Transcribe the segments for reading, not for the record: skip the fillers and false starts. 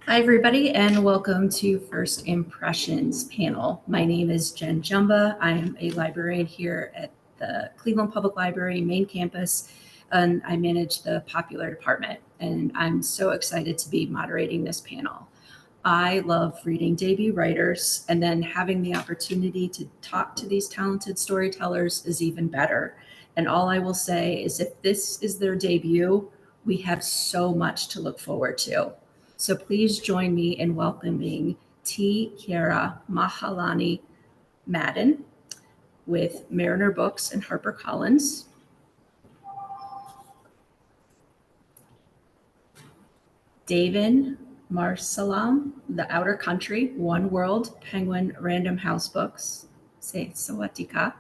Hi, everybody, and welcome to First Impressions panel. My name is Jen Jumba. I am a librarian here at the Cleveland Public Library main campus, and I manage the popular department. And I'm so excited to be moderating this panel. I love reading debut writers, and then having the opportunity to talk to these talented storytellers is even better. And all I will say is if this is their debut, we have so much to look forward to. So please join me in welcoming T. Kiara Mahalani Madden with Mariner Books and HarperCollins. Davin Marsalam, The Outer Country, One World, Penguin Random House Books, Sawatika.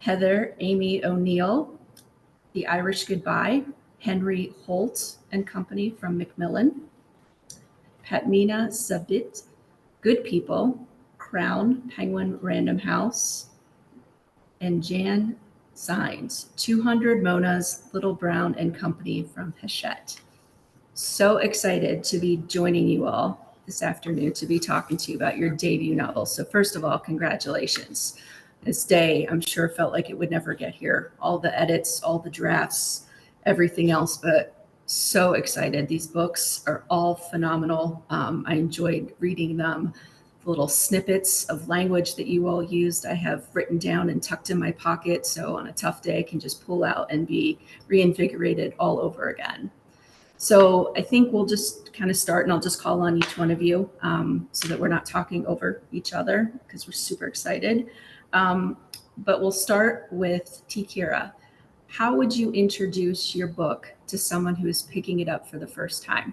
Heather Aimee O'Neill, The Irish Goodbye, Henry Holt and Company from Macmillan. Patmeena Sabit, Good People, Crown, Penguin Random House. And Jan Saenz, 200 Monas, Little Brown and Company from Hachette. So excited to be joining you all this afternoon to be talking to you about your debut novel. So first of all, congratulations. This day, I'm sure felt like it would never get here. All the edits, all the drafts, everything else, but so excited. These books are all phenomenal. I enjoyed reading them. The little snippets of language that you all used, I have written down and tucked in my pocket. So on a tough day, I can just pull out and be reinvigorated all over again. So I think we'll just kind of start and I'll just call on each one of you so that we're not talking over each other because we're super excited. But we'll start with T. Kiara. How would you introduce your book to someone who is picking it up for the first time?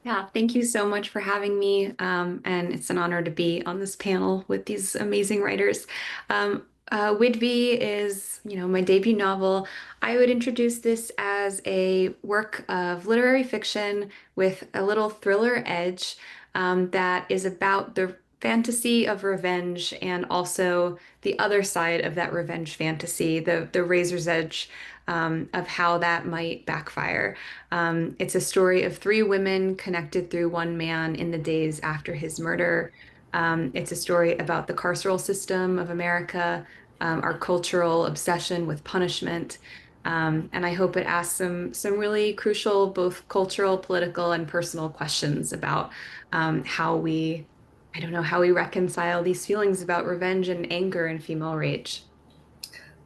Yeah, thank you so much for having me. And it's an honor to be on this panel with these amazing writers. Whidbey is, my debut novel. I would introduce this as a work of literary fiction with a little thriller edge that is about the fantasy of revenge and also the other side of that revenge fantasy, the razor's edge of how that might backfire. It's a story of three women connected through one man in the days after his murder. It's a story about the carceral system of America, our cultural obsession with punishment. And I hope it asks some really crucial, both cultural, political, and personal questions about how we, I don't know, how we reconcile these feelings about revenge and anger and female rage.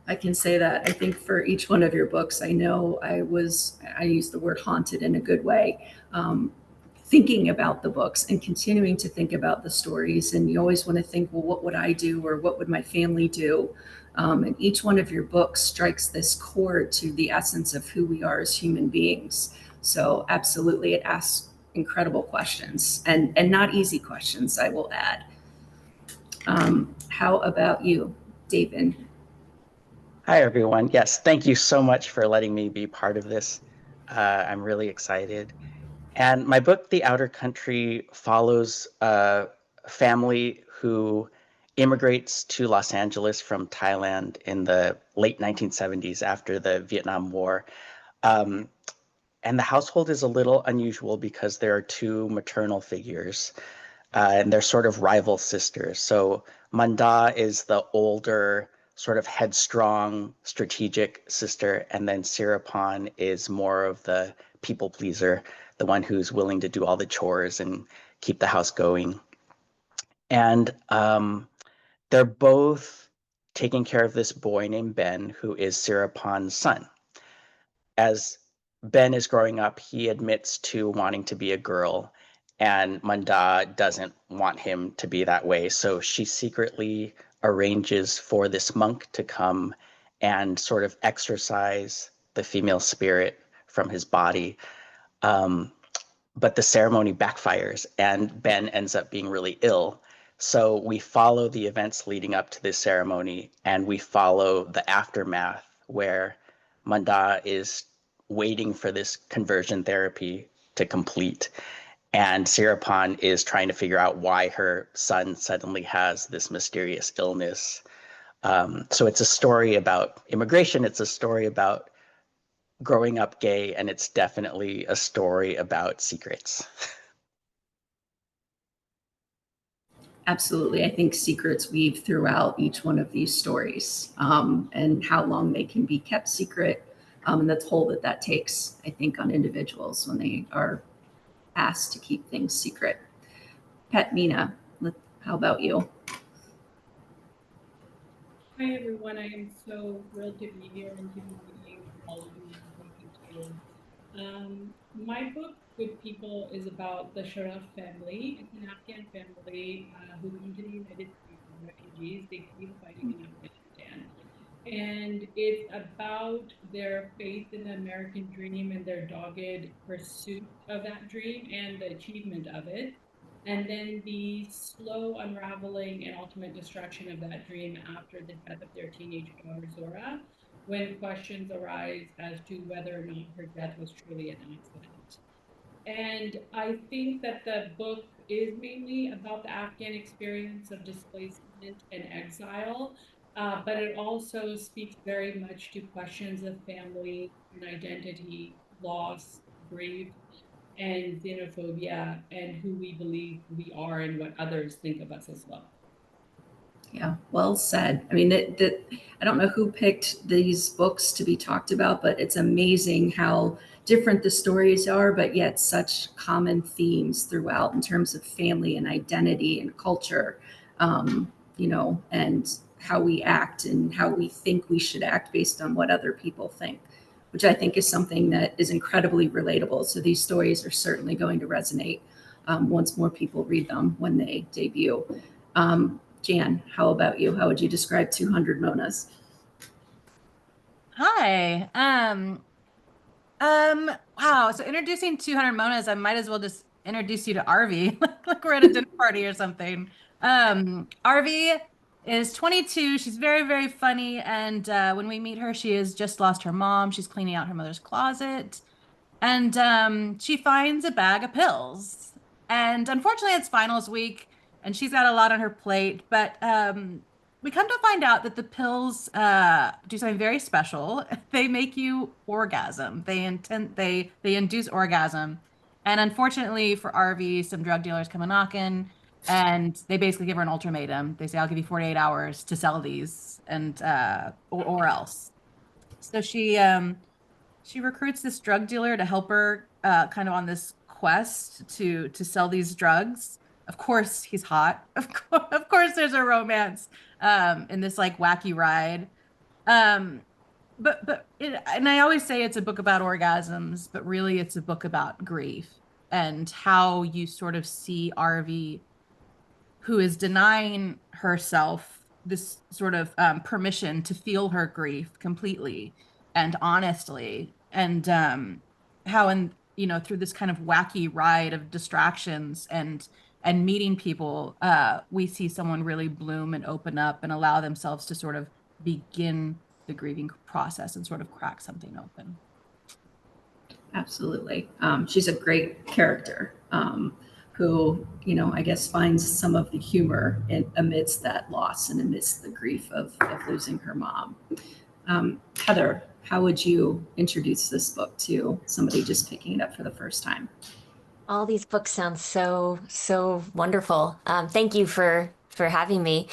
I can say that I think for each one of your books, I know I use the word haunted in a good way, thinking about the books and continuing to think about the stories. And you always want to think, well, what would I do or what would my family do? And each one of your books strikes this chord to the essence of who we are as human beings. So absolutely, it asks incredible questions and not easy questions, I will add. How about you, David? Hi, everyone. Yes, thank you so much for letting me be part of this. I'm really excited. And my book, The Outer Country, follows a family who immigrates to Los Angeles from Thailand in the late 1970s after the Vietnam War. And the household is a little unusual because there are two maternal figures, and they're sort of rival sisters. So Manda is the older, sort of headstrong, strategic sister, and then Sirapon is more of the people pleaser, the one who's willing to do all the chores and keep the house going. And they're both taking care of this boy named Ben, who is Sirapon's son. As Ben is growing up, he admits to wanting to be a girl, and Manda doesn't want him to be that way. So she secretly arranges for this monk to come and sort of exorcise the female spirit from his body. But the ceremony backfires, and Ben ends up being really ill. So we follow the events leading up to this ceremony, and we follow the aftermath where Manda is waiting for this conversion therapy to complete. And Sirapon is trying to figure out why her son suddenly has this mysterious illness. So it's a story about immigration. It's a story about growing up gay, and it's definitely a story about secrets. Absolutely. I think secrets weave throughout each one of these stories, and how long they can be kept secret, and the toll that that takes, I think, on individuals when they are asked to keep things secret. Patmeena, how about you? Hi everyone, I am so thrilled to be here and to be meeting all of you. Thank you too. My book, Good People, is about the Sharaf family. It's an Afghan family who come to the United States as refugees. They flee the fighting in Afghanistan. And it's about their faith in the American dream and their dogged pursuit of that dream and the achievement of it. And then the slow unraveling and ultimate destruction of that dream after the death of their teenage daughter, Zora, when questions arise as to whether or not her death was truly an accident. And I think that the book is mainly about the Afghan experience of displacement and exile, but it also speaks very much to questions of family and identity, loss, grief, and xenophobia, and who we believe we are and what others think of us as well. Yeah, well said. I mean, I don't know who picked these books to be talked about, but it's amazing how different the stories are, but yet such common themes throughout in terms of family and identity and culture, and how we act and how we think we should act based on what other people think, which I think is something that is incredibly relatable. So these stories are certainly going to resonate once more people read them when they debut. Jan, how about you? How would you describe 200 Monas? Hi. Wow. So introducing 200 Monas, I might as well just introduce you to Arvi, like we're at a dinner party or something. Arvi is 22. She's very, very funny. And when we meet her, she has just lost her mom. She's cleaning out her mother's closet. And she finds a bag of pills. And unfortunately, it's finals week, and she's got a lot on her plate. But we come to find out that the pills do something very special. They make you orgasm. They induce orgasm. And unfortunately for RV, some drug dealers come a knocking, and they basically give her an ultimatum. They say, "I'll give you 48 hours to sell these, and or else." So she recruits this drug dealer to help her kind of on this quest to sell these drugs. Of course, he's hot. Of course, there's a romance in this like wacky ride. Um, and I always say it's a book about orgasms, but really it's a book about grief and how you sort of see RV, who is denying herself this sort of permission to feel her grief completely and honestly, and how in through this kind of wacky ride of distractions and meeting people, we see someone really bloom and open up and allow themselves to sort of begin the grieving process and sort of crack something open. Absolutely. She's a great character, who, I guess finds some of the humor amidst that loss and amidst the grief of losing her mom. Heather, how would you introduce this book to somebody just picking it up for the first time? All these books sound so wonderful. Thank you for having me.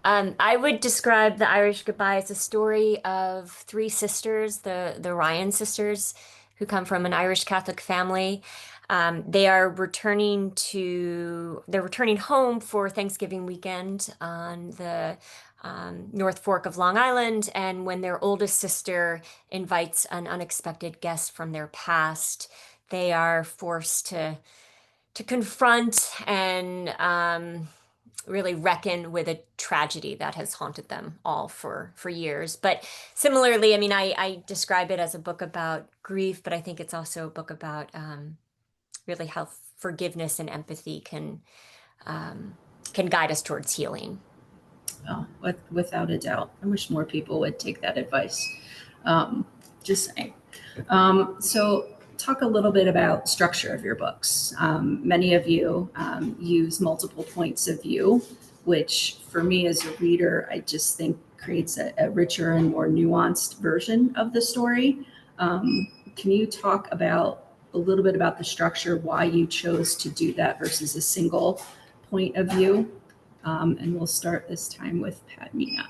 I would describe The Irish Goodbye as a story of three sisters, the Ryan sisters, who come from an Irish Catholic family. They're returning home for Thanksgiving weekend on the North Fork of Long Island, and when their oldest sister invites an unexpected guest from their past, they are forced to confront and really reckon with a tragedy that has haunted them all for years. But similarly, I mean, I describe it as a book about grief, but I think it's also a book about really how forgiveness and empathy can guide us towards healing. Oh, without a doubt. I wish more people would take that advice. Just saying. So talk a little bit about structure of your books. Many of you use multiple points of view, which for me as a reader, I just think creates a richer and more nuanced version of the story. Can you talk about a little bit about the structure, why you chose to do that versus a single point of view? And we'll start this time with Patmeena.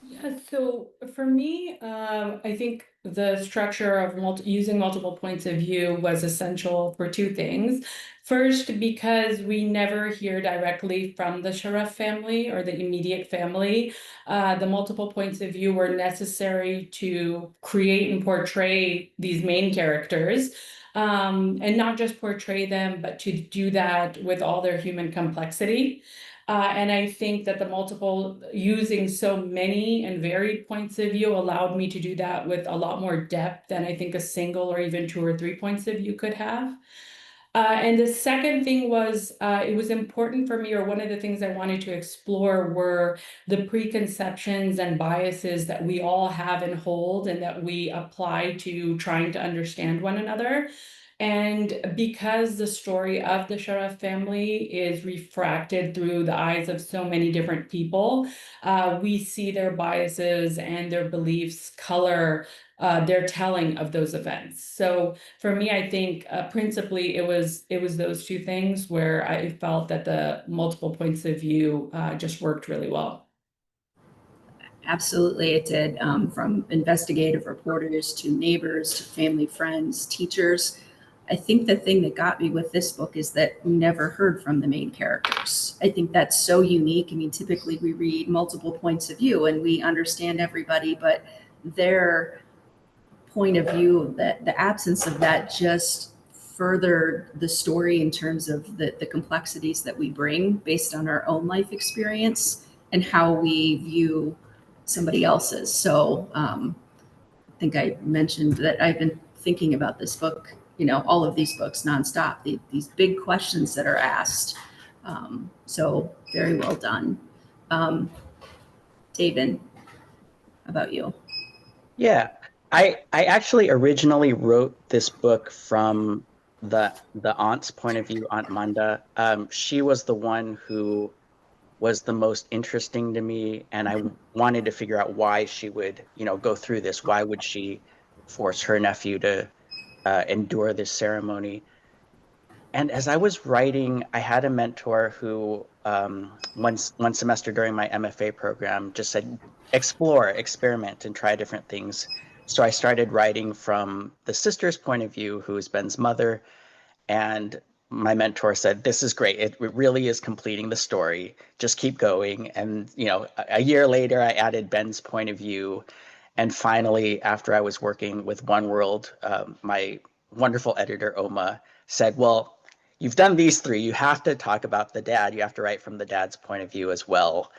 Yeah, so for me, I think the structure of using multiple points of view was essential for two things. First, because we never hear directly from the Sharaf family or the immediate family. The multiple points of view were necessary to create and portray these main characters. And not just portray them, but to do that with all their human complexity. And I think that using so many and varied points of view allowed me to do that with a lot more depth than I think a single or even 2 or 3 points of view could have. And the second thing was, it was important for me, or one of the things I wanted to explore were the preconceptions and biases that we all have and hold and that we apply to trying to understand one another. And because the story of the Sharaf family is refracted through the eyes of so many different people, we see their biases and their beliefs color their telling of those events. So for me, I think principally it was those two things where I felt that the multiple points of view just worked really well. Absolutely, it did. From investigative reporters to neighbors to family friends, teachers. I think the thing that got me with this book is that we never heard from the main characters. I think that's so unique. I mean, typically we read multiple points of view and we understand everybody, but their point of view, that the absence of that just furthered the story in terms of the complexities that we bring based on our own life experience and how we view somebody else's. So I think I mentioned that I've been thinking about this book, all of these books nonstop, these big questions that are asked. So very well done. Davin, how about you? Yeah, I actually originally wrote this book from the aunt's point of view, Aunt Manda. She was the one who was the most interesting to me, and I wanted to figure out why she would, go through this. Why would she force her nephew to endure this ceremony? And as I was writing, I had a mentor who, one semester during my MFA program, just said, explore, experiment, and try different things. So I started writing from the sister's point of view, who is Ben's mother. And my mentor said, this is great. It really is completing the story. Just keep going. And, a year later, I added Ben's point of view. And finally, after I was working with One World, my wonderful editor, Oma, said, well, you've done these 3. You have to talk about the dad. You have to write from the dad's point of view as well.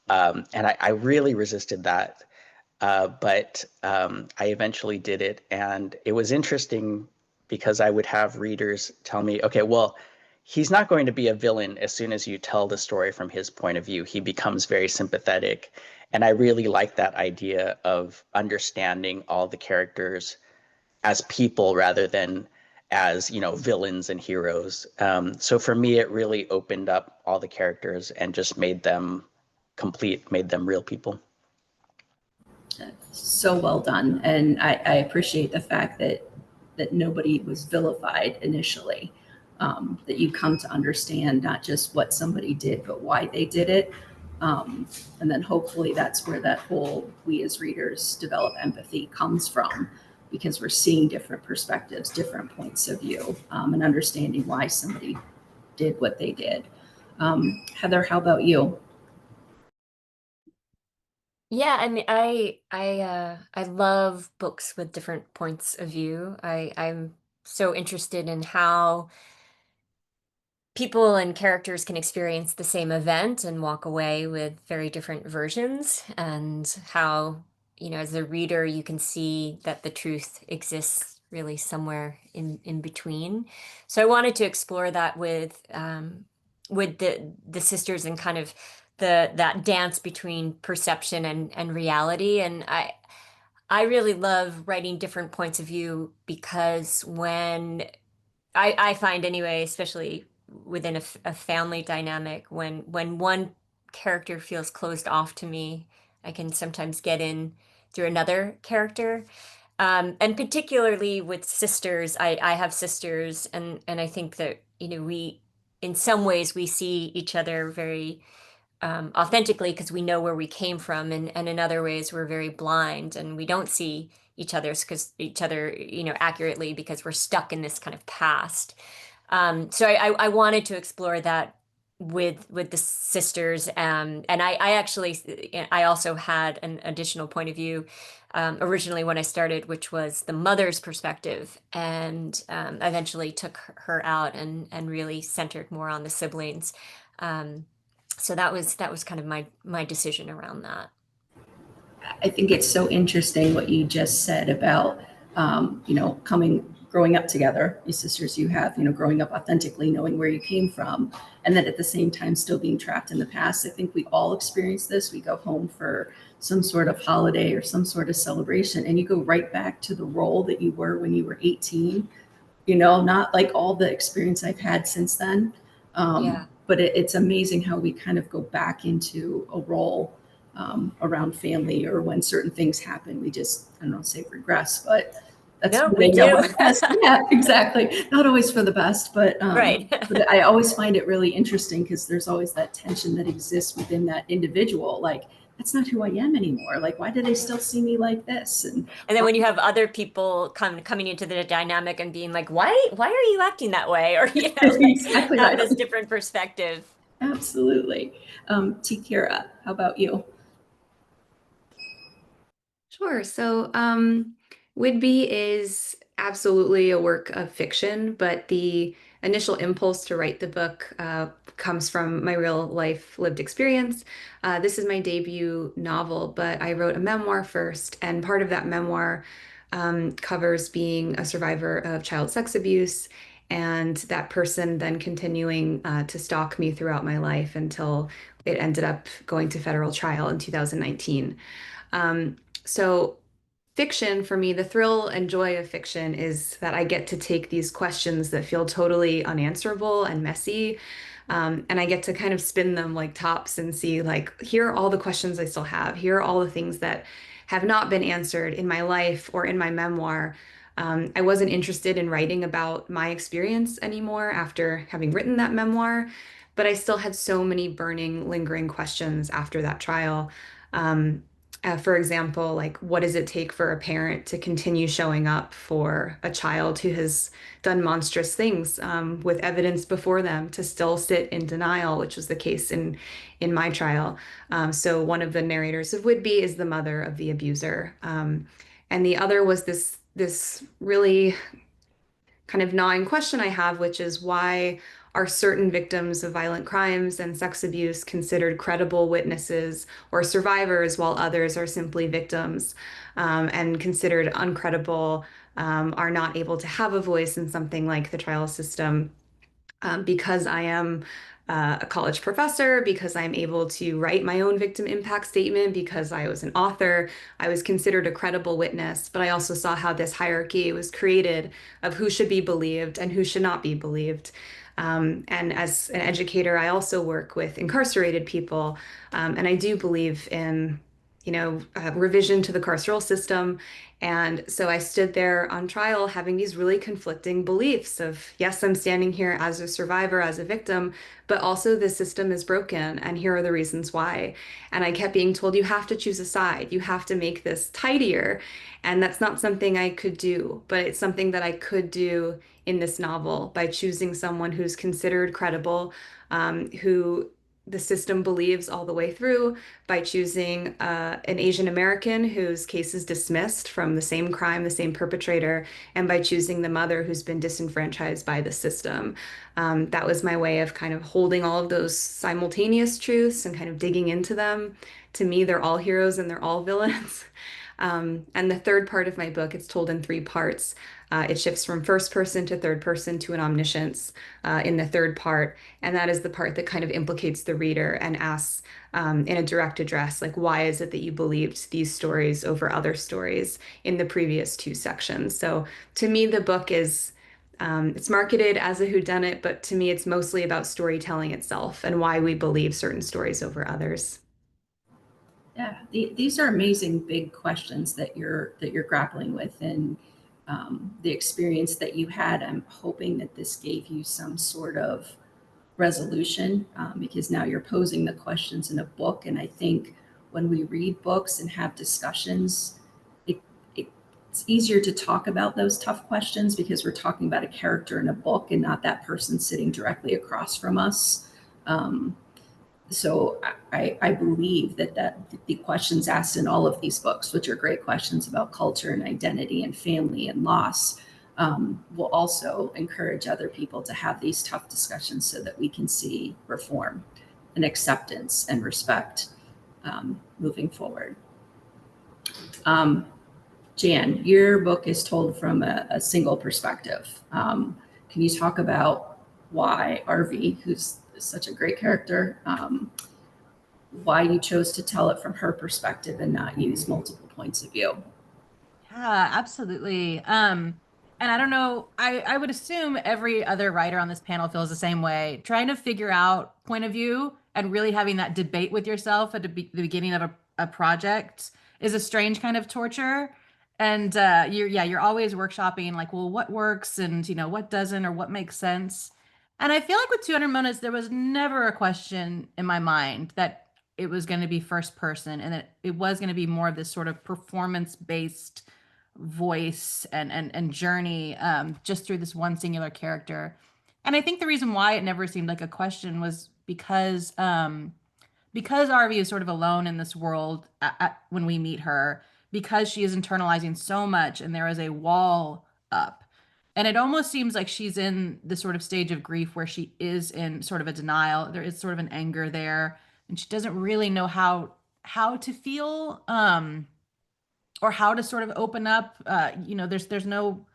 And I really resisted that. But I eventually did it. And it was interesting because I would have readers tell me, okay, well, he's not going to be a villain as soon as you tell the story from his point of view. He becomes very sympathetic. And I really like that idea of understanding all the characters as people rather than as, villains and heroes. So for me, it really opened up all the characters and just made them complete, made them real people. So well done. And I appreciate the fact that nobody was vilified initially, that you come to understand not just what somebody did, but why they did it. And then hopefully that's where that whole we as readers develop empathy comes from, because we're seeing different perspectives, different points of view, and understanding why somebody did what they did. Heather, how about you? Yeah, I mean, I love books with different points of view. I'm so interested in how people and characters can experience the same event and walk away with very different versions, and how, as a reader, you can see that the truth exists really somewhere in between. So I wanted to explore that with the sisters and kind of that dance between perception and reality. And I really love writing different points of view, because when I find anyway, especially within a family dynamic, when one character feels closed off to me, I can sometimes get in through another character. And particularly with sisters, I have sisters, and I think that, we, in some ways, we see each other very authentically because we know where we came from, and in other ways we're very blind and we don't see each other, accurately because we're stuck in this kind of past. So I wanted to explore that with the sisters, and I actually I also had an additional point of view originally when I started, which was the mother's perspective, and eventually took her out and really centered more on the siblings. Um, so that was kind of my decision around that. I think it's so interesting what you just said about, growing up together, your sisters you have, growing up authentically, knowing where you came from, and then at the same time still being trapped in the past. I think we all experience this. We go home for some sort of holiday or some sort of celebration, and you go right back to the role that you were when you were 18, not like all the experience I've had since then. Yeah. But it's amazing how we kind of go back into a role around family, or when certain things happen, we just, I don't know, say regress, but that's No, who we they know do. us best. Yeah, exactly. Not always for the best, but Right. but I always find it really interesting because there's always that tension that exists within that individual. Like, that's not who I am anymore. Like, why do they still see me like this? And And then when you have other people coming into the dynamic and being like, why are you acting that way? Or, exactly have right. this different perspective. Absolutely. Tikira, how about you? Sure. So, Whidbey is absolutely a work of fiction, but the initial impulse to write the book comes from my real life lived experience. This is my debut novel, but I wrote a memoir first, and part of that memoir covers being a survivor of child sex abuse, and that person then continuing to stalk me throughout my life until it ended up going to federal trial in 2019. So fiction for me, the thrill and joy of fiction is that I get to take these questions that feel totally unanswerable and messy, and I get to kind of spin them like tops and see, like, here are all the questions I still have. Here are all the things that have not been answered in my life or in my memoir. I wasn't interested in writing about my experience anymore after having written that memoir, but I still had so many burning, lingering questions after that trial. Um, for example, like, what does it take for a parent to continue showing up for a child who has done monstrous things, with evidence before them, to still sit in denial, which was the case in my trial. So one of the narrators of Whidbey is the mother of the abuser, and the other was this really kind of gnawing question I have, which is, why are certain victims of violent crimes and sex abuse considered credible witnesses or survivors, while others are simply victims, and considered uncredible, are not able to have a voice in something like the trial system? Because I am a college professor, because I'm able to write my own victim impact statement, because I was an author, I was considered a credible witness. But I also saw how this hierarchy was created of who should be believed and who should not be believed. And as an educator, I also work with incarcerated people, and I do believe in, revision to the carceral system. And so I stood there on trial having these really conflicting beliefs of, yes, I'm standing here as a survivor, as a victim, but also the system is broken, and here are the reasons why. And I kept being told, you have to choose a side, you have to make this tidier. And that's not something I could do, but it's something that I could do in this novel by choosing someone who's considered credible, who the system believes all the way through, by choosing an Asian American whose case is dismissed from the same crime, the same perpetrator, and by choosing the mother who's been disenfranchised by the system. That was my way of kind of holding all of those simultaneous truths and kind of digging into them. To me, they're all heroes and they're all villains. And the third part of my book, it's told in three parts. It shifts from first person to third person to an omniscience in the third part. And that is the part that kind of implicates the reader and asks, in a direct address, like, why is it that you believed these stories over other stories in the previous two sections? So to me, the book is, it's marketed as a whodunit, but to me, it's mostly about storytelling itself and why we believe certain stories over others. Yeah, these are amazing big questions that you're grappling with, and the experience that you had. I'm hoping that this gave you some sort of resolution, because now you're posing the questions in a book. And I think when we read books and have discussions, it, it's easier to talk about those tough questions because we're talking about a character in a book and not that person sitting directly across from us. So I believe that the questions asked in all of these books, which are great questions about culture and identity and family and loss, will also encourage other people to have these tough discussions so that we can see reform and acceptance and respect moving forward. Jan, your book is told from a single perspective. Can you talk about why RV, who's such a great character, why you chose to tell it from her perspective and not use multiple points of view? Yeah, absolutely. And I don't know, I would assume every other writer on this panel feels the same way. Trying to figure out point of view and really having that debate with yourself at the beginning of a project is a strange kind of torture. And you're always workshopping like, well, what works and what doesn't, or what makes sense. And I feel like with 200 Monas, there was never a question in my mind that it was going to be first person and that it was going to be more of this sort of performance based voice and journey, just through this one singular character. And I think the reason why it never seemed like a question was because RV is sort of alone in this world when we meet her, because she is internalizing so much and there is a wall up. And it almost seems like she's in this sort of stage of grief where she is in sort of a denial. There is sort of an anger there, and she doesn't really know how to feel, or how to sort of open up. There's no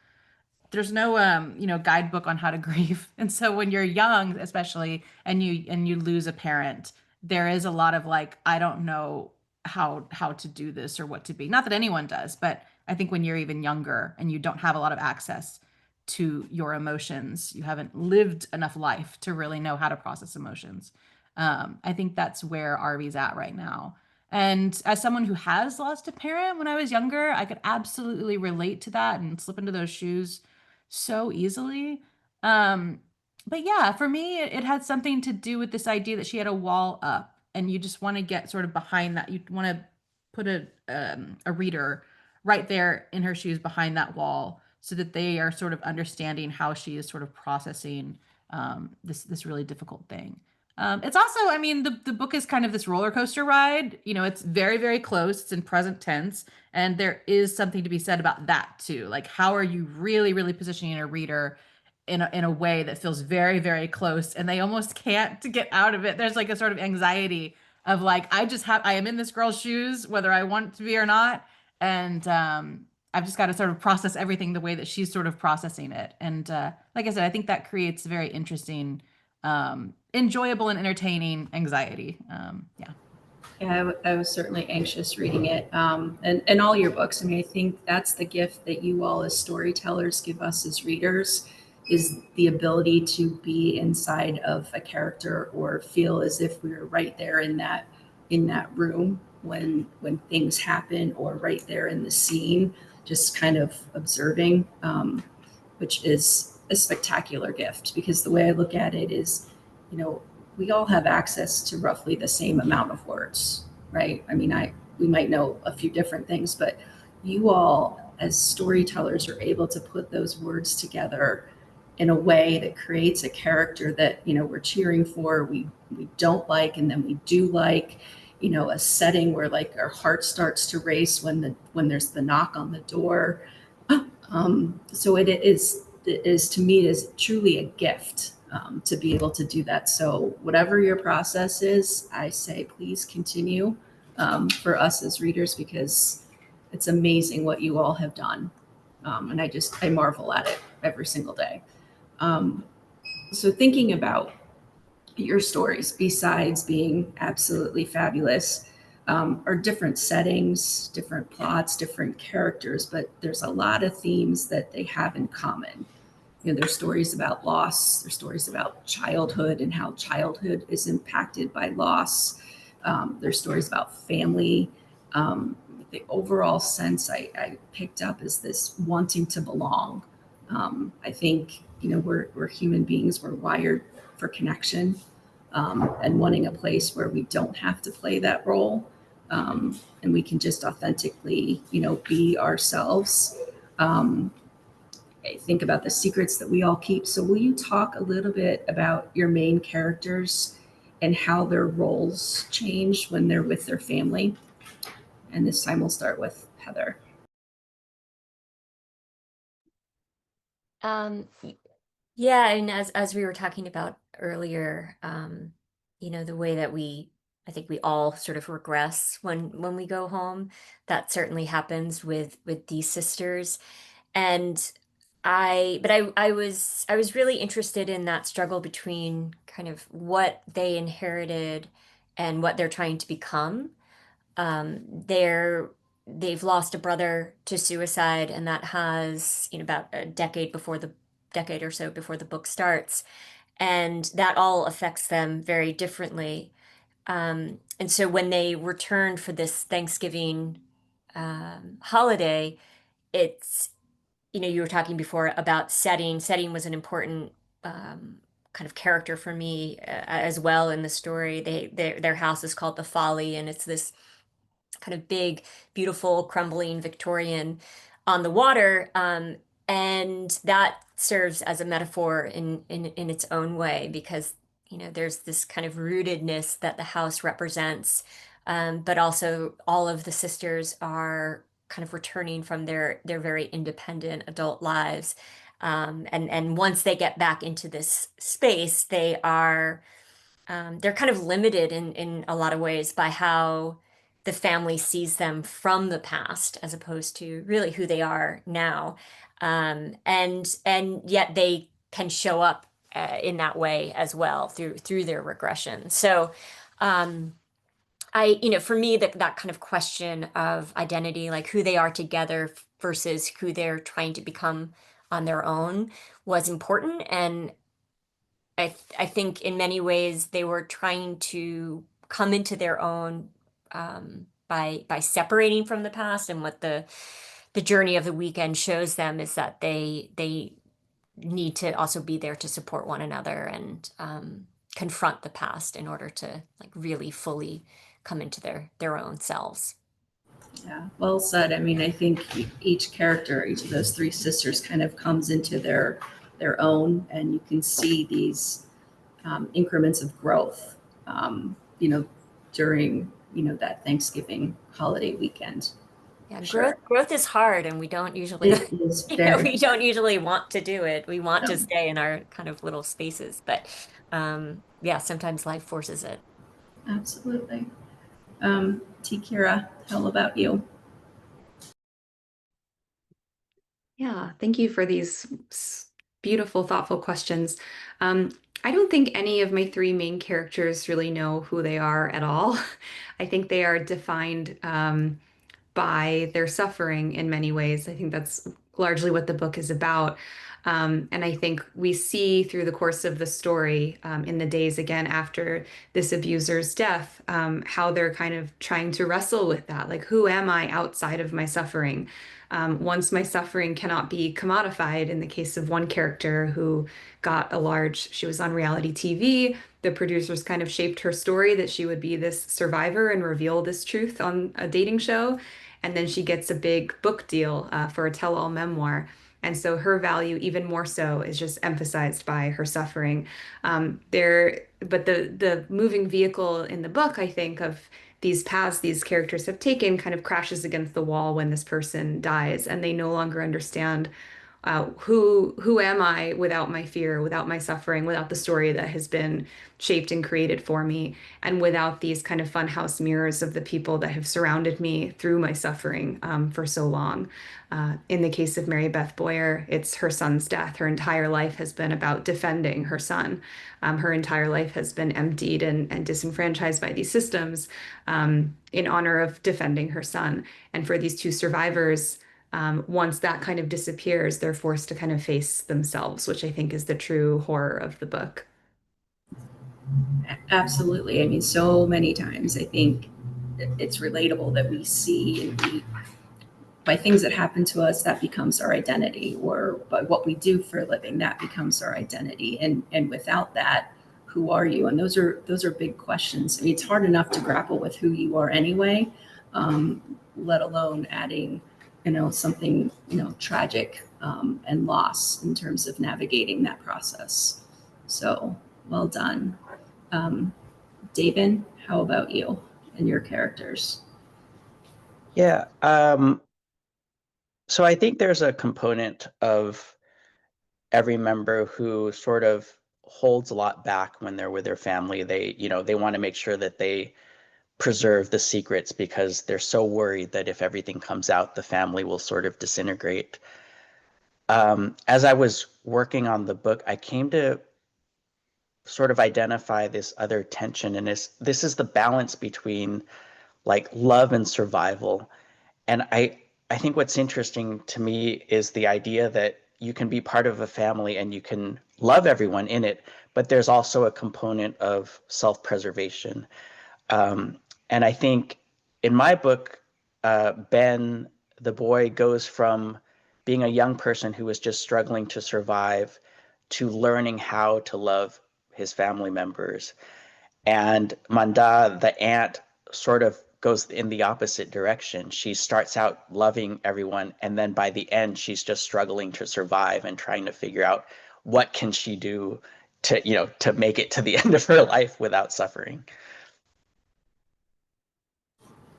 guidebook on how to grieve. And so when you're young, especially, and you lose a parent, there is a lot of like, I don't know how to do this or what to be. Not that anyone does, but I think when you're even younger and you don't have a lot of access to your emotions, you haven't lived enough life to really know how to process emotions. I think that's where RV's at right now. And as someone who has lost a parent when I was younger, I could absolutely relate to that and slip into those shoes so easily. But yeah, for me, it had something to do with this idea that she had a wall up, and you just want to get sort of behind that. You want to put a reader right there in her shoes behind that wall, so that they are sort of understanding how she is sort of processing this really difficult thing. It's also, I mean, the book is kind of this roller coaster ride. It's very, very close. It's in present tense. And there is something to be said about that too. Like, how are you really, really positioning a reader in a way that feels very, very close, and they almost can't get out of it. There's like a sort of anxiety of like, I am in this girl's shoes, whether I want to be or not. And I've just got to sort of process everything the way that she's sort of processing it. And like I said, I think that creates very interesting, enjoyable and entertaining anxiety. Yeah. Yeah, I was certainly anxious reading it, and all your books. I mean, I think that's the gift that you all as storytellers give us as readers, is the ability to be inside of a character or feel as if we were right there in that room when things happen, or right there in the scene, just kind of observing, which is a spectacular gift. Because the way I look at it is, we all have access to roughly the same amount of words, right? I mean, we might know a few different things, but you all as storytellers are able to put those words together in a way that creates a character that, we're cheering for, we don't like, and then we do like, a setting where like our heart starts to race when there's the knock on the door. So it is to me, it is truly a gift, to be able to do that. So whatever your process is, I say please continue, for us as readers, because it's amazing what you all have done, and I marvel at it every single day. So thinking about your stories, besides being absolutely fabulous, are different settings, different plots, different characters, but there's a lot of themes that they have in common. There's stories about loss, there's stories about childhood and how childhood is impacted by loss. There's stories about family. The overall sense I picked up is this wanting to belong. I think, we're human beings. We're wired for connection, and wanting a place where we don't have to play that role, and we can just authentically, be ourselves. I think about the secrets that we all keep. So will you talk a little bit about your main characters and how their roles change when they're with their family? And this time we'll start with Heather. Yeah, and as we were talking about earlier, the way that I think we all sort of regress when we go home. That certainly happens with these sisters. And I was really interested in that struggle between kind of what they inherited and what they're trying to become. They've lost a brother to suicide, and that has, about a decade or so before the book starts, and that all affects them very differently. And so when they returned for this Thanksgiving holiday, it's, you were talking before about setting. Setting was an important kind of character for me as well in the story. Their house is called the Folly, and it's this kind of big, beautiful, crumbling Victorian on the water. And that serves as a metaphor in its own way, because, there's this kind of rootedness that the house represents. But also all of the sisters are kind of returning from their very independent adult lives. And once they get back into this space, they're kind of limited in a lot of ways by how the family sees them from the past, as opposed to really who they are now. And yet they can show up in that way as well through their regression. So for me, that kind of question of identity, like who they are together versus who they're trying to become on their own, was important. And I think in many ways they were trying to come into their own by separating from the past. And what the journey of the weekend shows them is that they need to also be there to support one another and confront the past in order to like really fully come into their own selves. Yeah, well said. I mean, I think each character, each of those three sisters kind of comes into their own, and you can see these increments of growth, during, that Thanksgiving holiday weekend. Yeah, Sure. growth is hard, and we don't usually, It is very we don't usually want to do it. We want to stay in our kind of little spaces, but yeah, sometimes life forces it. Absolutely. T. Kira, how about you? Yeah, thank you for these beautiful, thoughtful questions. I don't think any of my three main characters really know who they are at all. I think they are defined by their suffering in many ways. I think that's largely what the book is about. And I think we see through the course of the story, in the days again after this abuser's death, how they're kind of trying to wrestle with that. Like, who am I outside of my suffering? Once my suffering cannot be commodified, in the case of one character who she was on reality TV. The producers kind of shaped her story that she would be this survivor and reveal this truth on a dating show. And then she gets a big book deal for a tell-all memoir. And so her value, even more so, is just emphasized by her suffering. But the moving vehicle in the book, I think, of these paths these characters have taken kind of crashes against the wall when this person dies, and they no longer understand who am I without my fear, without my suffering, without the story that has been shaped and created for me, and without these kind of funhouse mirrors of the people that have surrounded me through my suffering for so long. In the case of Mary Beth Boyer, it's her son's death. Her entire life has been about defending her son. Her entire life has been emptied and disenfranchised by these systems in honor of defending her son. And for these two survivors, once that kind of disappears, they're forced to kind of face themselves, which I think is the true horror of the book. Absolutely. I mean, so many times I think it's relatable that we see and we, by things that happen to us, that becomes our identity, or by what we do for a living, that becomes our identity. And without that, who are you? And those are big questions. I mean, it's hard enough to grapple with who you are anyway, let alone adding, something, tragic, and loss in terms of navigating that process. So well done. Davin, how about you and your characters? Yeah. So I think there's a component of every member who sort of holds a lot back when they're with their family. They want to make sure that they preserve the secrets because they're so worried that if everything comes out, the family will sort of disintegrate. As I was working on the book, I came to sort of identify this other tension, and this is the balance between like love and survival. And I think what's interesting to me is the idea that you can be part of a family and you can love everyone in it, but there's also a component of self-preservation. And I think in my book, Ben, the boy, goes from being a young person who was just struggling to survive to learning how to love his family members. And Manda, the aunt, sort of goes in the opposite direction. She starts out loving everyone, and then by the end, she's just struggling to survive and trying to figure out what can she do to make it to the end of her life without suffering.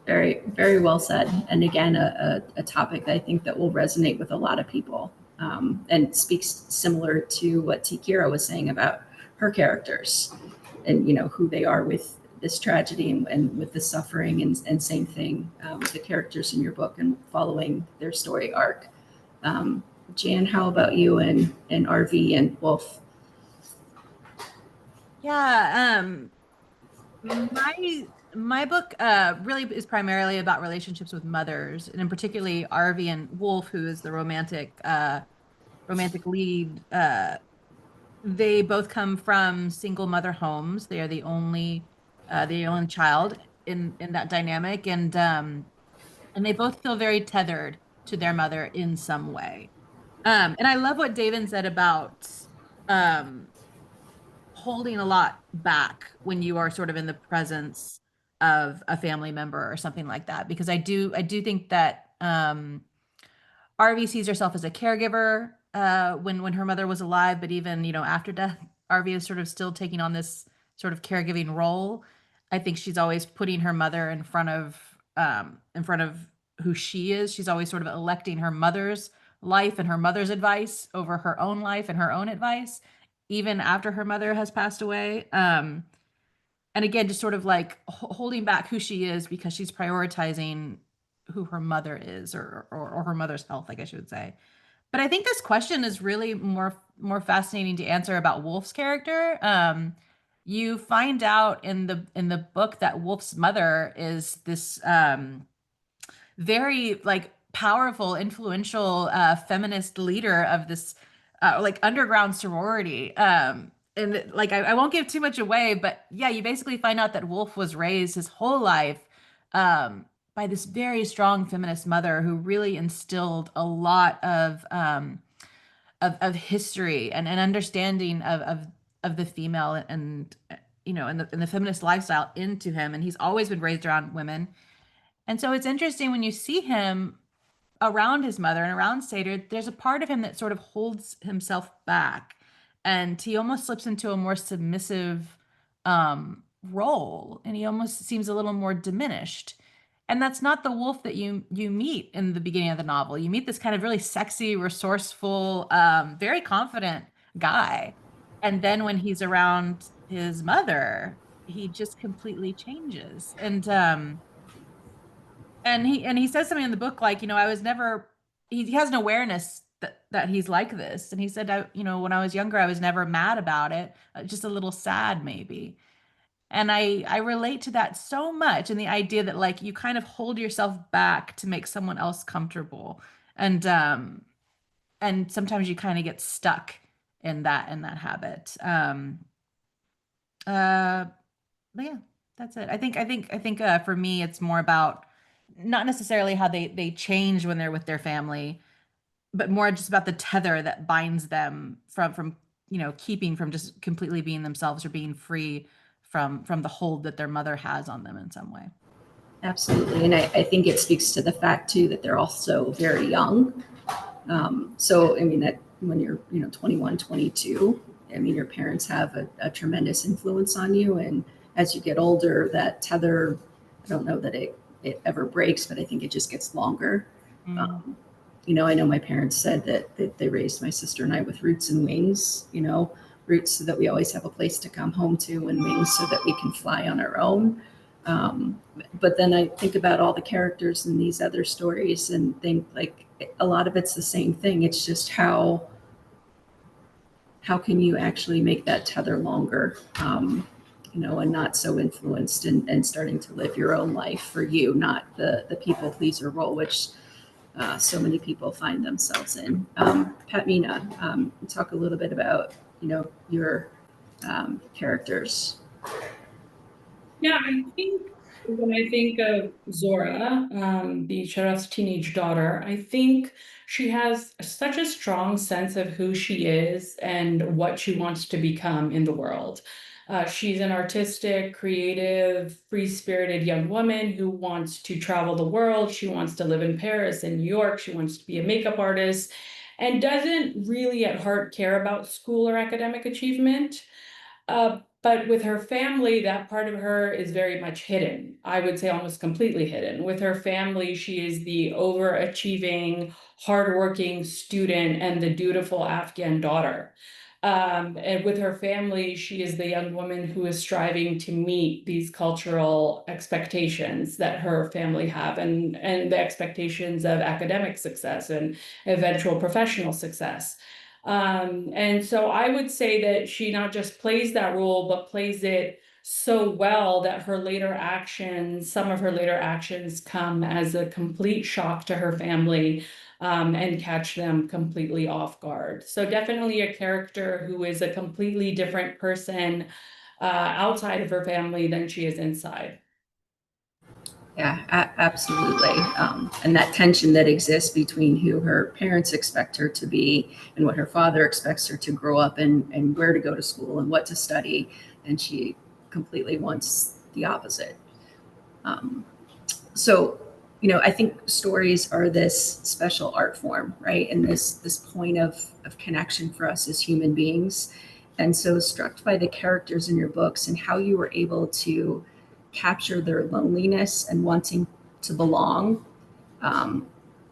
Very, very well said. And again, a topic that I think that will resonate with a lot of people, and speaks similar to what Tikira was saying about her characters and, who they are with this tragedy and with the suffering, and same thing with the characters in your book and following their story arc. Jan, how about you and RV and Wolf? Yeah, my book really is primarily about relationships with mothers, and in particularly RV and Wolf, who is the romantic lead. They both come from single mother homes. They are the only child in that dynamic, and they both feel very tethered to their mother in some way. And I love what Davin said about um, holding a lot back when you are sort of in the presence of a family member or something like that, because I do think that RV sees herself as a caregiver when her mother was alive, but even after death, RV is sort of still taking on this sort of caregiving role. I think she's always putting her mother in front of who she is. She's always sort of electing her mother's life and her mother's advice over her own life and her own advice, even after her mother has passed away. And again, just sort of like holding back who she is because she's prioritizing who her mother is, or her mother's health, I guess you would say. But I think this question is really more fascinating to answer about Wolf's character. You find out in the book that Wolf's mother is this very like powerful, influential feminist leader of this like underground sorority. And like I won't give too much away, but yeah, you basically find out that Wolf was raised his whole life by this very strong feminist mother who really instilled a lot of history and an understanding of the female, and and the feminist lifestyle into him. And he's always been raised around women. And so it's interesting when you see him around his mother and around Seder, there's a part of him that sort of holds himself back, and he almost slips into a more submissive role, and he almost seems a little more diminished. And that's not the Wolf that you meet in the beginning of the novel. You meet this kind of really sexy, resourceful, very confident guy. And then when he's around his mother, he just completely changes. And he says something in the book like, I was never, he has an awareness that he's like this. And he said, when I was younger, I was never mad about it, just a little sad maybe. And I relate to that so much, and the idea that like you kind of hold yourself back to make someone else comfortable. And sometimes you kind of get stuck in that habit. But yeah, that's it. I think for me, it's more about not necessarily how they change when they're with their family, but more just about the tether that binds them from keeping from just completely being themselves or being free from the hold that their mother has on them in some way. Absolutely. And I think it speaks to the fact too that they're also very young. So, I mean, that when you're, 21, 22, I mean, your parents have a tremendous influence on you. And as you get older, that tether, I don't know that it ever breaks, but I think it just gets longer. I know my parents said that they raised my sister and I with roots and wings, roots so that we always have a place to come home to, and wings so that we can fly on our own. But then I think about all the characters in these other stories and think like a lot of it's the same thing. It's just how can you actually make that tether longer, and not so influenced and starting to live your own life for you, not the people pleaser role, which so many people find themselves in. Patmeena, talk a little bit about, your characters. Yeah, I think when I think of Zora, the sheriff's teenage daughter, I think she has such a strong sense of who she is and what she wants to become in the world. She's an artistic, creative, free-spirited young woman who wants to travel the world. She wants to live in Paris and New York. She wants to be a makeup artist and doesn't really at heart care about school or academic achievement. But with her family, that part of her is very much hidden. I would say almost completely hidden. With her family, she is the overachieving, hardworking student and the dutiful Afghan daughter. And with her family, she is the young woman who is striving to meet these cultural expectations that her family have, and the expectations of academic success and eventual professional success. And so I would say that she not just plays that role, but plays it so well that some of her later actions come as a complete shock to her family, and catch them completely off guard. So definitely a character who is a completely different person outside of her family than she is inside. Yeah, absolutely. And that tension that exists between who her parents expect her to be and what her father expects her to grow up and where to go to school and what to study. And she completely wants the opposite. So, I think stories are this special art form, right? And this point of connection for us as human beings. And so struck by the characters in your books and how you were able to capture their loneliness and wanting to belong,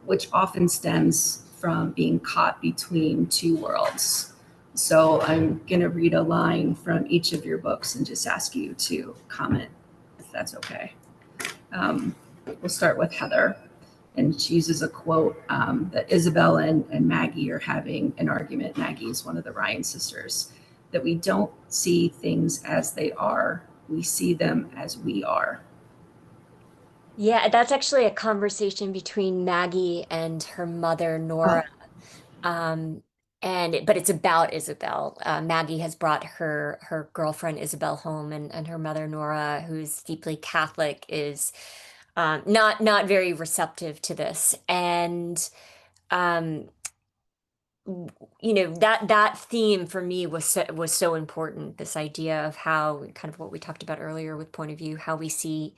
which often stems from being caught between two worlds. So I'm going to read a line from each of your books and just ask you to comment, if that's okay. We'll start with Heather. And she uses a quote that Isabel and Maggie are having an argument. Maggie is one of the Ryan sisters, that we don't see things as they are. We see them as we are. Yeah, that's actually a conversation between Maggie and her mother, Nora. But it's about Isabel. Maggie has brought her girlfriend Isabel home, and her mother, Nora, who's deeply Catholic, is not very receptive to this. And um, that theme for me was so important. This idea of how, kind of what we talked about earlier with point of view, how we see,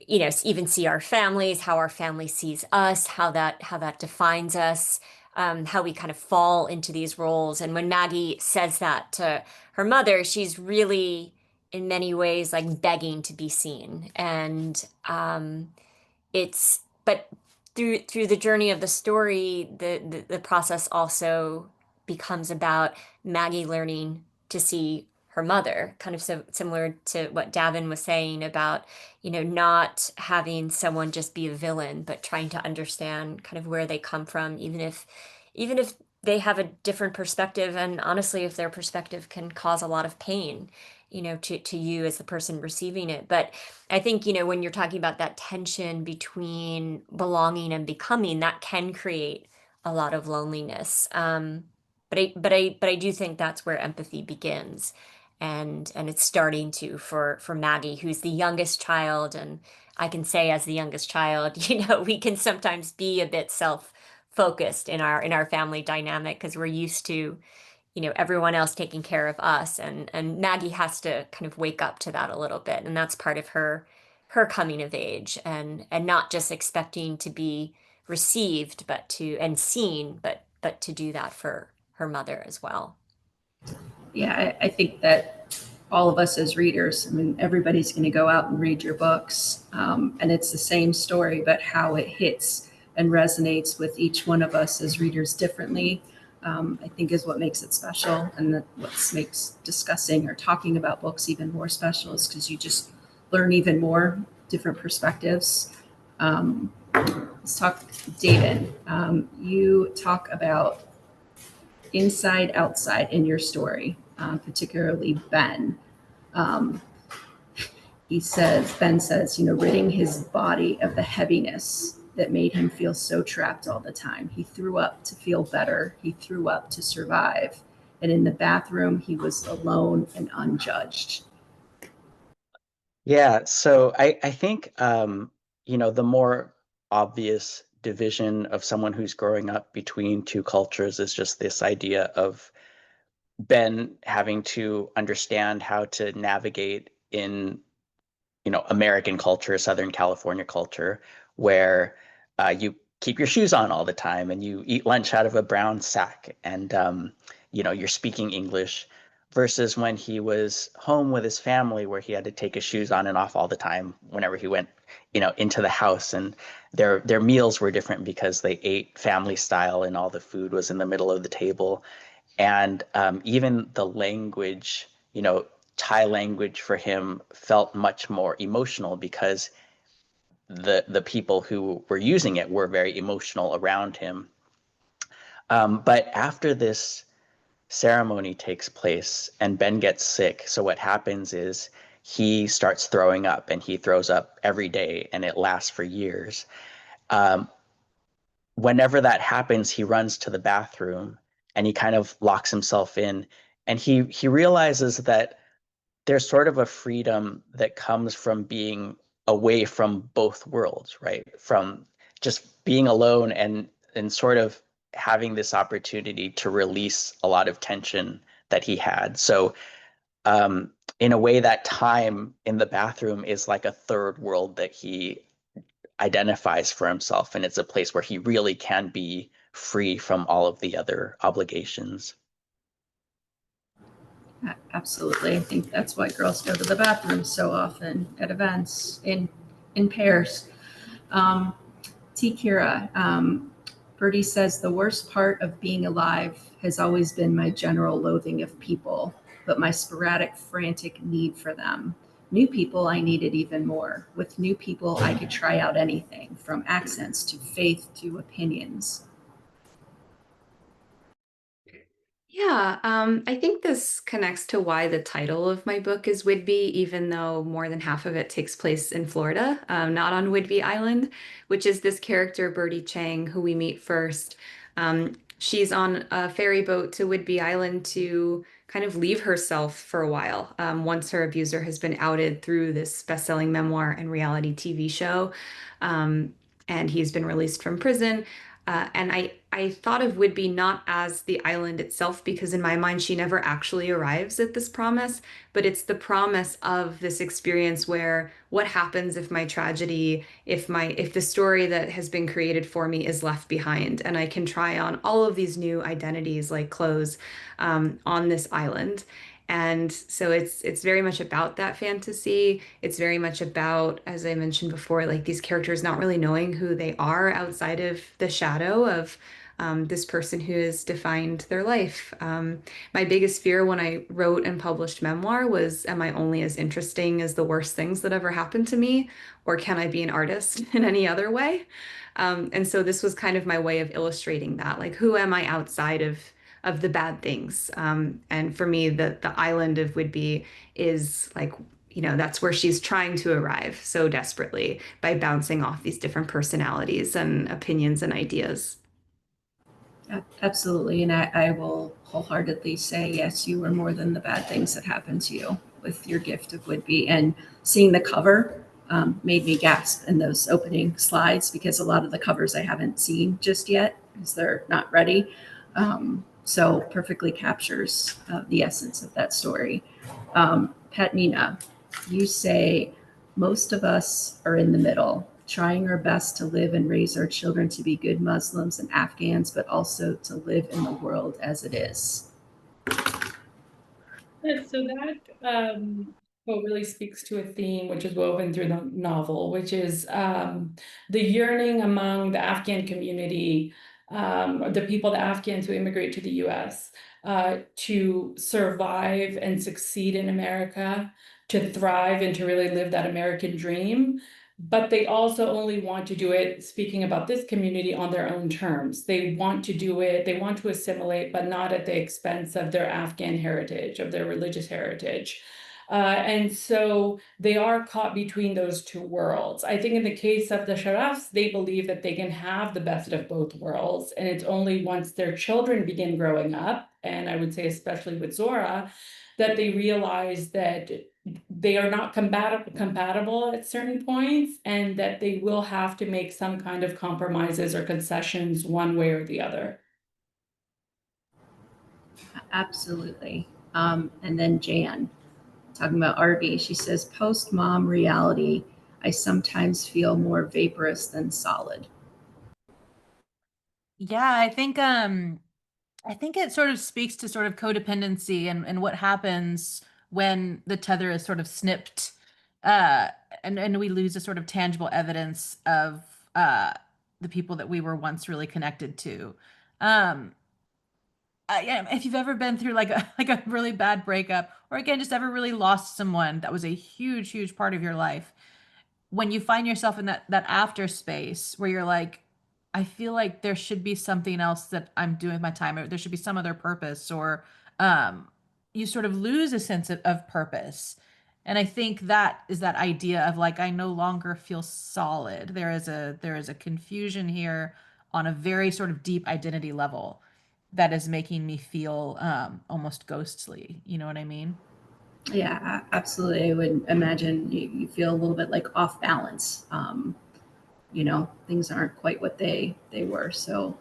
even see our families, how our family sees us, how that defines us, how we kind of fall into these roles. And when Maggie says that to her mother, she's really in many ways like begging to be seen. And but through the journey of the story, the process also becomes about Maggie learning to see her mother, kind of so similar to what Davin was saying about, not having someone just be a villain, but trying to understand kind of where they come from, even if they have a different perspective, and honestly, if their perspective can cause a lot of pain, to you as the person receiving it. But I think, when you're talking about that tension between belonging and becoming, that can create a lot of loneliness. But I do think that's where empathy begins. and it's starting to for Maggie, who's the youngest child. And I can say, as the youngest child, we can sometimes be a bit self-focused in our family dynamic because we're used to everyone else taking care of us, and Maggie has to kind of wake up to that a little bit, and that's part of her coming of age, and not just expecting to be received and seen, but to do that for her mother as well. Yeah, I think that all of us as readers, I mean, everybody's going to go out and read your books, and it's the same story, but how it hits and resonates with each one of us as readers differently, I think is what makes it special, and what makes discussing or talking about books even more special is because you just learn even more different perspectives. Let's talk, Davin. You talk about inside, outside in your story, particularly Ben. Um, Ben says, ridding his body of the heaviness that made him feel so trapped all the time. He threw up to feel better. He threw up to survive. And in the bathroom, he was alone and unjudged. Yeah, so I think the more obvious division of someone who's growing up between two cultures is just this idea of Ben having to understand how to navigate in American culture, Southern California culture, where you keep your shoes on all the time and you eat lunch out of a brown sack, and you're speaking English, versus when he was home with his family, where he had to take his shoes on and off all the time whenever he went into the house, and their meals were different because they ate family style and all the food was in the middle of the table. And even the language, Thai language for him felt much more emotional because the people who were using it were very emotional around him. But after this ceremony takes place and Ben gets sick, so what happens is he starts throwing up, and he throws up every day, and it lasts for years. Whenever that happens, he runs to the bathroom and he kind of locks himself in, and he realizes that there's sort of a freedom that comes from being away from both worlds, right? From just being alone and sort of having this opportunity to release a lot of tension that he had. So in a way, that time in the bathroom is like a third world that he identifies for himself, and it's a place where he really can be free from all of the other obligations. Absolutely. I think that's why girls go to the bathroom so often at events in pairs. T. Kira, Bertie says, the worst part of being alive has always been my general loathing of people, but my sporadic, frantic need for them. New people, I needed even more. With new people, I could try out anything, from accents to faith to opinions. Yeah, I think this connects to why the title of my book is Whidbey, even though more than half of it takes place in Florida, not on Whidbey Island, which is this character, Birdie Chang, who we meet first. She's on a ferry boat to Whidbey Island to kind of leave herself for a while, once her abuser has been outed through this best-selling memoir and reality TV show, and he's been released from prison. And I thought of Whidbey not as the island itself, because in my mind, she never actually arrives at this promise, but it's the promise of this experience where what happens if my tragedy, if the story that has been created for me is left behind, and I can try on all of these new identities like clothes on this island. And so it's very much about that fantasy. It's very much about, as I mentioned before, like these characters not really knowing who they are outside of the shadow of this person who has defined their life. My biggest fear when I wrote and published memoir was, am I only as interesting as the worst things that ever happened to me? Or can I be an artist in any other way? And so this was kind of my way of illustrating that, like, who am I outside of the bad things? And for me, the island of Whidbey is like, that's where she's trying to arrive so desperately by bouncing off these different personalities and opinions and ideas. Absolutely. And I will wholeheartedly say, yes, you were more than the bad things that happened to you with your gift of Whidbey. And seeing the cover made me gasp in those opening slides, because a lot of the covers I haven't seen just yet because they're not ready. So perfectly captures the essence of that story. Patmeena, you say, most of us are in the middle, trying our best to live and raise our children to be good Muslims and Afghans, but also to live in the world as it is. Yeah, so that quote really speaks to a theme which is woven through the novel, which is the yearning among the Afghan community, the people, the Afghans who immigrate to the US, to survive and succeed in America, to thrive and to really live that American dream. But they also only want to do it, speaking about this community, on their own terms. They want to do it, they want to assimilate, but not at the expense of their Afghan heritage, of their religious heritage. And so they are caught between those two worlds. I think in the case of the Sharafs, they believe that they can have the best of both worlds. And it's only once their children begin growing up, and I would say especially with Zora, that they realize that they are not compatible at certain points, and that they will have to make some kind of compromises or concessions one way or the other. Absolutely. And then Jan, talking about RV, she says, post-mom reality, I sometimes feel more vaporous than solid. Yeah, I think it sort of speaks to sort of codependency and what happens when the tether is sort of snipped, uh, and we lose a sort of tangible evidence of the people that we were once really connected to. Um, yeah, if you've ever been through like a like a really bad breakup, or again just ever really lost someone that was a huge, huge part of your life, when you find yourself in that after space where you're like, I feel like there should be something else that I'm doing with my time, or there should be some other purpose, or um you sort of lose a sense of purpose. And I think that is that idea of like, I no longer feel solid. There is a confusion here on a very sort of deep identity level that is making me feel almost ghostly. You know what I mean? Yeah, absolutely. I would imagine you feel a little bit like off balance. Things aren't quite what they were. So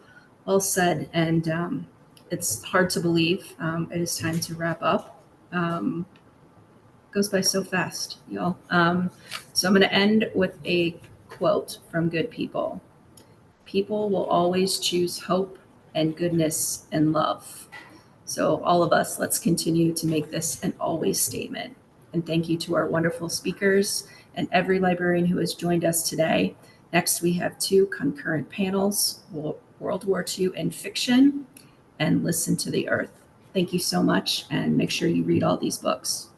well said. And it's hard to believe. It is time to wrap up. Goes by so fast, y'all. So I'm going to end with a quote from Good People. People will always choose hope and goodness and love. So all of us, let's continue to make this an always statement. And thank you to our wonderful speakers and every librarian who has joined us today. Next, we have 2 concurrent panels, World War II in Fiction and Listen to the Earth. Thank you so much, and make sure you read all these books.